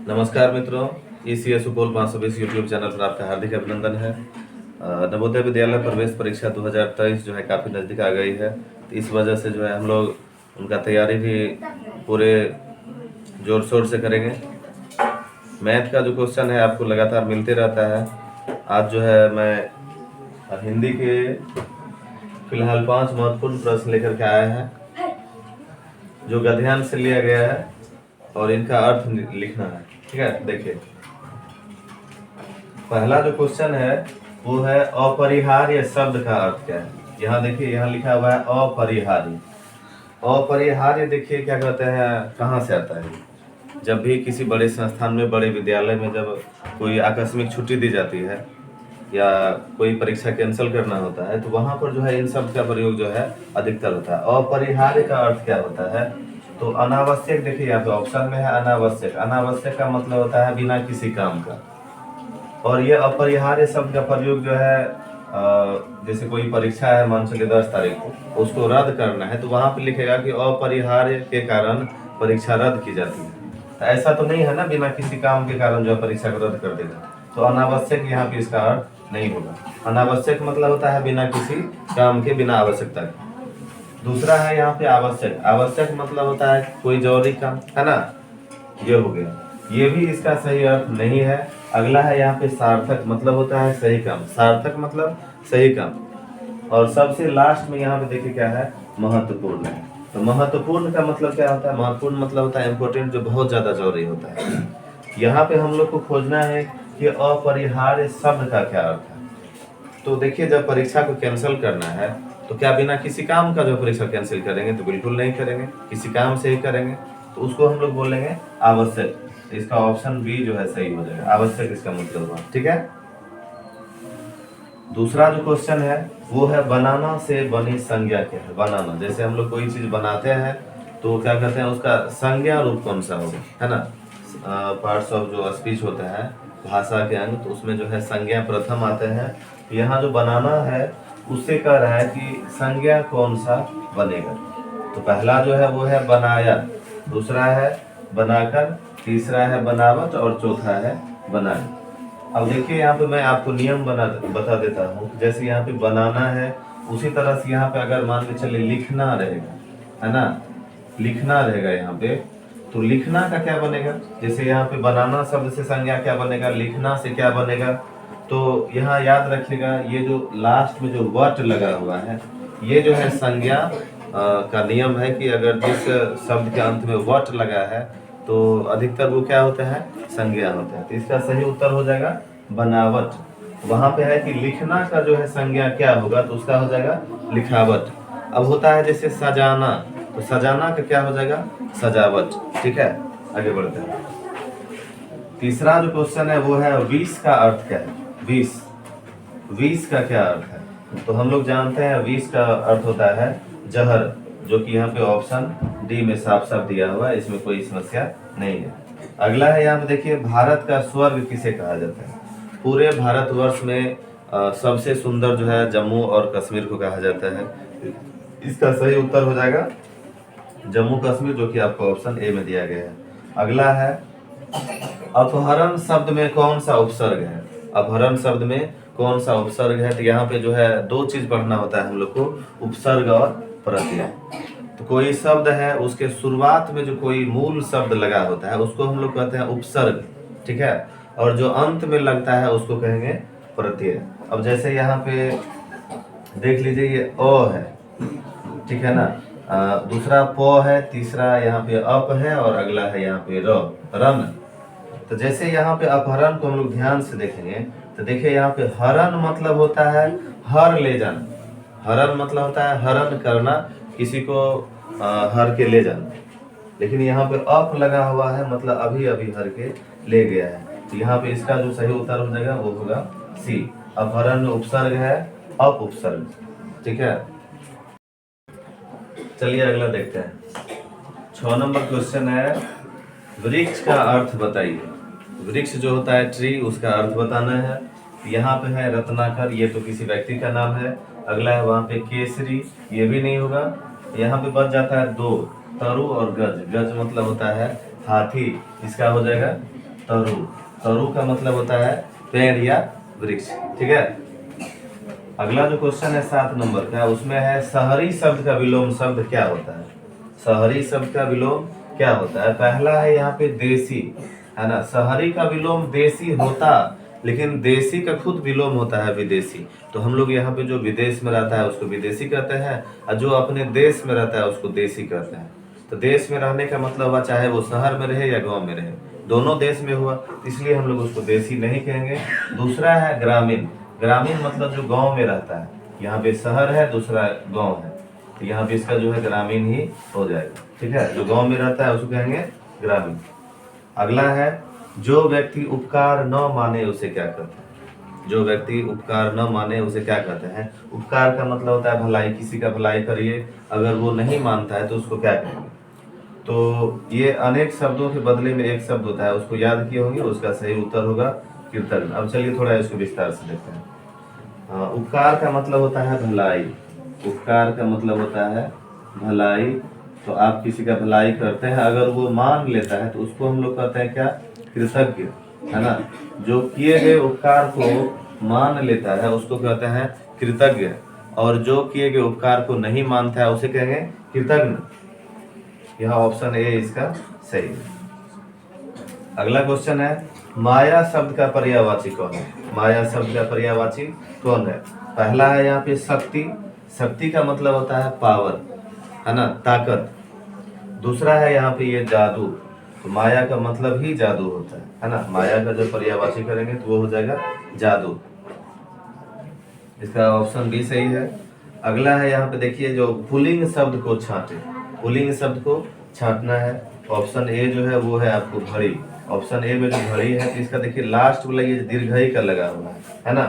नमस्कार मित्रों, ECS Supaul 520 YouTube channel पर आपका हार्दिक अभिनंदन है। नवोदय विद्यालय प्रवेश परीक्षा 2023 जो है काफ़ी नज़दीक आ गई है, तो इस वजह से जो है हम लोग उनका तैयारी भी पूरे जोर शोर से करेंगे। मैथ का जो क्वेश्चन है आपको लगातार मिलते रहता है। आज जो है मैं हिंदी के फिलहाल 5 महत्वपूर्ण प्रश्न लेकर के आया है, जो गद्यांश से लिया गया है और इनका अर्थ लिखना है। ठीक है, देखिए पहला जो क्वेश्चन है वो है अपरिहार्य शब्द का अर्थ क्या है। यहाँ देखिए, यहाँ लिखा हुआ है अपरिहार्य। अपरिहार्य देखिए क्या कहते हैं, कहाँ से आता है। जब भी किसी बड़े संस्थान में, बड़े विद्यालय में जब कोई आकस्मिक छुट्टी दी जाती है या कोई परीक्षा कैंसिल करना होता है, तो वहाँ पर जो है इन शब्द का प्रयोग जो है अधिकतर होता है। अपरिहार्य का अर्थ क्या होता है, तो अनावश्यक। देखिए यहाँ पे ऑप्शन में है अनावश्यक। अनावश्यक का मतलब होता है बिना किसी काम का। और ये अपरिहार्य शब्द का प्रयोग जो है जैसे कोई परीक्षा है, मान चलिए 10 तारीख को, उसको रद्द करना है, तो वहां पे लिखेगा कि अपरिहार्य के कारण परीक्षा रद्द की जाती है। तो ऐसा तो नहीं है ना, बिना किसी काम के कारण जो है परीक्षा को रद्द कर देगा। तो अनावश्यक यहाँ पे इसका अर्थ नहीं होगा। अनावश्यक मतलब होता है बिना किसी काम के, बिना आवश्यकता के। दूसरा है यहाँ पे आवश्यक। आवश्यक मतलब होता है कोई जरूरी काम, है ना, ये हो गया। ये भी इसका सही अर्थ नहीं है। अगला है यहाँ पे सार्थक, मतलब होता है सही काम। सार्थक मतलब सही काम। और सबसे लास्ट में यहाँ पे देखिए क्या है, महत्वपूर्ण है। तो महत्वपूर्ण का मतलब क्या होता है, महत्वपूर्ण मतलब होता है इम्पोर्टेंट, जो बहुत ज्यादा जरूरी होता है। यहाँ पे हम लोग को खोजना है कि अपरिहार्य शब्द का क्या अर्थ है। तो देखिए, जब परीक्षा को कैंसिल करना है तो क्या बिना किसी काम का जो परीक्षा कैंसिल करेंगे, तो बिल्कुल नहीं करेंगे, किसी काम से ही करेंगे। तो उसको हम लोग बोलेंगे आवश्यक। इसका ऑप्शन बी जो है सही हो जाएगा, आवश्यक इसका मतलब हुआ। ठीक है। दूसरा जो क्वेश्चन है वो है बनाना से बनी संज्ञा क्या है। बनाना, जैसे हम लोग कोई चीज बनाते हैं तो क्या कहते हैं, उसका संज्ञा रूप कौन सा होगा, है ना। पार्ट्स ऑफ जो स्पीच होता है, भाषा के अंग, तो उसमें जो है संज्ञा प्रथम आते हैं। यहाँ जो बनाना है उससे कह रहा है कि संज्ञा कौन सा बनेगा। तो पहला जो है वो है बनाया, दूसरा है बनाकर, तीसरा है बनावट और चौथा है बनाए। अब देखिए यहाँ पे मैं आपको नियम बता देता हूँ। जैसे यहाँ पे बनाना है, उसी तरह से यहाँ पे अगर मान के चलिए लिखना रहेगा, है ना, लिखना रहेगा यहाँ पे, तो लिखना का क्या बनेगा। जैसे यहाँ पे बनाना शब्द से संज्ञा क्या बनेगा, लिखना से क्या बनेगा। तो यहाँ याद रखिएगा, ये जो लास्ट में जो वट लगा हुआ है, ये जो है संज्ञा का नियम है कि अगर जिस शब्द के अंत में वट लगा है तो अधिकतर वो क्या होता है, संज्ञा होता है। तो इसका सही उत्तर हो जाएगा बनावट। वहां पे है कि लिखना का जो है संज्ञा क्या होगा, तो उसका हो जाएगा लिखावट। अब होता है जैसे सजाना, तो सजाना का क्या हो जाएगा, सजावट। ठीक है, आगे बढ़ते हैं। तीसरा जो क्वेश्चन है वो है विष का अर्थ क्या है। विष, विष का क्या अर्थ है। तो हम लोग जानते हैं विष का अर्थ होता है जहर, जो कि यहाँ पे ऑप्शन डी में साफ साफ दिया हुआ है, इसमें कोई समस्या नहीं है। अगला है यहाँ पे देखिए, भारत का स्वर्ग किसे कहा जाता है। पूरे भारतवर्ष में सबसे सुंदर जो है जम्मू और कश्मीर को कहा जाता है। इसका सही उत्तर हो जाएगा जम्मू कश्मीर, जो कि आपको ऑप्शन ए में दिया गया है। अगला है अपहरण शब्द में कौन सा उपसर्ग है। अपहरण शब्द में कौन सा उपसर्ग है। तो यहाँ पे जो है दो चीज पढ़ना होता है हम लोग को, उपसर्ग और प्रत्यय। तो कोई शब्द है, उसके शुरुआत में जो कोई मूल शब्द लगा होता है उसको हम लोग कहते हैं उपसर्ग। ठीक है, और जो अंत में लगता है उसको कहेंगे प्रत्यय। अब जैसे यहाँ पे देख लीजिए, ये अ है, ठीक है ना, दूसरा प है, तीसरा यहाँ पे अप है और अगला है यहाँ पे रन। तो जैसे यहाँ पे अपहरण को हम लोग ध्यान से देखेंगे तो देखिए यहाँ पे हरण मतलब होता है हर ले जाना। हरण मतलब होता है हरण करना, किसी को हर के ले जाना। लेकिन यहाँ पे अप लगा हुआ है, मतलब अभी अभी हर के ले गया है। तो यहाँ पे इसका जो सही उत्तर हो जाएगा वो होगा सी। अपहरण उपसर्ग है, अप उपसर्ग। ठीक है, चलिए अगला देखते हैं। 6 नंबर क्वेश्चन है, वृक्ष का अर्थ बताइए। वृक्ष जो होता है ट्री, उसका अर्थ बताना है। यहाँ पे है रत्नाकर, ये तो किसी व्यक्ति का नाम है। अगला है वहाँ पे केसरी, ये भी नहीं होगा। यहाँ पे बच जाता है दो, तरु और गज। गज मतलब होता है हाथी, इसका हो जाएगा तरु। तरु का मतलब होता है पेड़ या वृक्ष। ठीक है। अगला जो क्वेश्चन है 7 नंबर का, उसमें है शहरी शब्द का विलोम शब्द क्या होता है। शहरी शब्द का विलोम क्या होता है। पहला है यहाँ पे देसी, है ना। शहरी का विलोम देसी होता, लेकिन देसी का खुद विलोम होता है विदेशी। तो हम लोग यहाँ पे जो विदेश में रहता है उसको विदेशी कहते हैं, और जो अपने देश में रहता है उसको देशी कहते हैं। तो देश में रहने का मतलब हुआ चाहे वो शहर में रहे या गांव में रहे, दोनों देश में हुआ, इसलिए हम लोग उसको देशी नहीं कहेंगे। दूसरा है ग्रामीण। ग्रामीण मतलब जो गांव में रहता है, यहाँ पे शहर है, दूसरा गांव है, तो यहाँ पे इसका जो है ग्रामीण ही हो जाएगा। ठीक है। जो गांव में रहता है उसको कहेंगे ग्रामीण। अगला है जो व्यक्ति उपकार न माने उसे क्या कहते हैं। जो व्यक्ति उपकार न माने उसे क्या कहते हैं। उपकार का मतलब होता है भलाई, किसी का भलाई करिए, अगर वो नहीं मानता है तो उसको क्या कहेंगे। तो ये अनेक शब्दों के बदले में एक शब्द होता है, उसको याद किए होंगे, उसका सही उत्तर होगा कृतज्ञ। अब चलिए थोड़ा इसको विस्तार से देखते हैं। उपकार का मतलब होता है भलाई। उपकार का मतलब होता है भलाई। तो आप किसी का भलाई करते हैं, अगर वो मान लेता है तो उसको हम लोग कहते हैं क्या, कृतज्ञ, है ना। जो किए गए उपकार को मान लेता है उसको कहते हैं कृतज्ञ, और जो किए गए उपकार को नहीं मानता है उसे कहेंगे कृतज्ञ। यह ऑप्शन ए इसका सही है। अगला क्वेश्चन है माया शब्द का पर्यायवाची कौन है। माया शब्द का पर्यायवाची कौन है। पहला है यहाँ पे शक्ति। शक्ति का मतलब होता है पावर, है ना, ताकत। दूसरा है यहाँ पे ये जादू। तो माया का मतलब ही जादू होता है ना। माया का जो पर्यायवाची करेंगे तो वो हो जाएगा जादू। इसका ऑप्शन बी सही है। अगला है यहाँ पे देखिए जो पुल्लिंग शब्द को छांटे। पुल्लिंग शब्द को छांटना है। ऑप्शन ए जो है वो है आपको घड़ी। ऑप्शन ए में जो घड़ी है तो इसका देखिए लास्ट वाला ये दीर्घई का लगा हुआ है ना।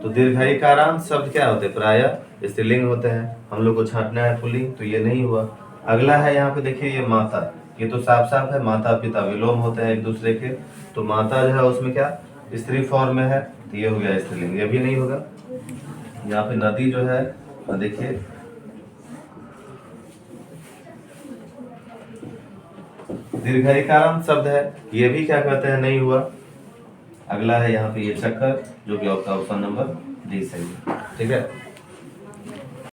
तो दीर्घई कारांत शब्द क्या होते हैं, प्रायः स्त्रीलिंग होते हैं। हम लोग को छांटना है पुल्लिंग, तो ये नहीं हुआ। अगला है यहाँ पे देखिए ये माता। ये तो साफ साफ है, माता पिता विलोम होते हैं एक दूसरे के। तो माता जो है उसमें क्या स्त्री फॉर्म में है, तो ये हो गया स्त्रीलिंग, ये भी नहीं होगा। यहाँ पे नदी जो है देखिए दीर्घईकारांत शब्द है, ये भी क्या कहते हैं, नहीं हुआ। अगला है यहाँ पे ये चक्कर, जो कि आपका ऑप्शन नंबर डी सही है। ठीक है।